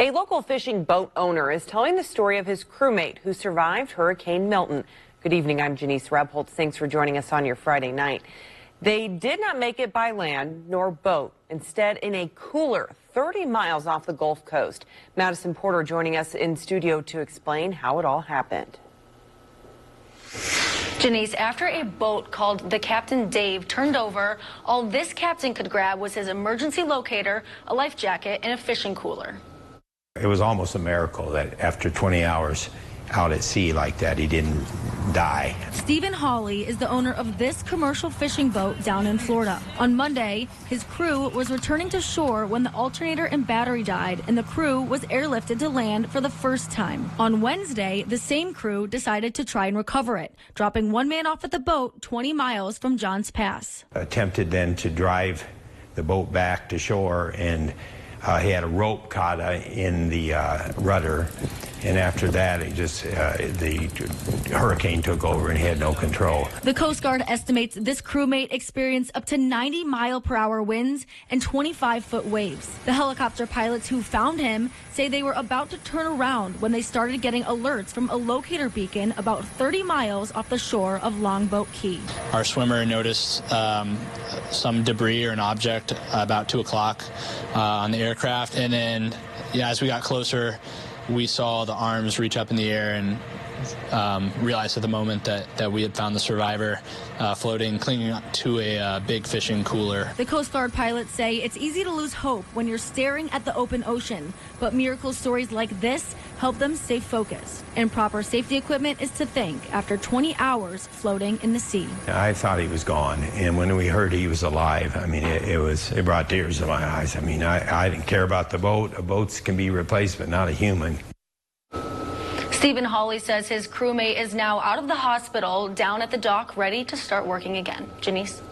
A local fishing boat owner is telling the story of his crewmate who survived Hurricane Milton. Good evening, I'm Janice Rebholz. Thanks for joining us on your Friday night. They did not make it by land nor boat, instead in a cooler 30 miles off the Gulf Coast. Madison Porter joining us in studio to explain how it all happened. Janice, after a boat called the Captain Dave turned over, all this captain could grab was his emergency locator, a life jacket, and a fishing cooler. It was almost a miracle that after 20 hours out at sea like that, he didn't die. Stephen Hawley is the owner of this commercial fishing boat down in Florida. On Monday, his crew was returning to shore when the alternator and battery died, and the crew was airlifted to land for the first time. On Wednesday, the same crew decided to try and recover it, dropping one man off at the boat 20 miles from Johns Pass. Attempted then to drive the boat back to shore, and he had a rope caught in the rudder, and after that, the hurricane took over and he had no control. The Coast Guard estimates this crewmate experienced up to 90-mile-per-hour winds and 25-foot waves. The helicopter pilots who found him say they were about to turn around when they started getting alerts from a locator beacon about 30 miles off the shore of Longboat Key. Our swimmer noticed some debris or an object about 2 o'clock on the aircraft, and then as we got closer, we saw the arms reach up in the air and realized at the moment that we had found the survivor floating, clinging to a big fishing cooler. The Coast Guard pilots say it's easy to lose hope when you're staring at the open ocean, but miracle stories like this help them stay focused. And proper safety equipment is to thank after 20 hours floating in the sea. I thought he was gone, and when we heard he was alive, I mean, it brought tears to my eyes. I mean, I didn't care about the boat. Boats can be replaced, but not a human. Stephen Hawley says his crewmate is now out of the hospital, down at the dock, ready to start working again. Janice?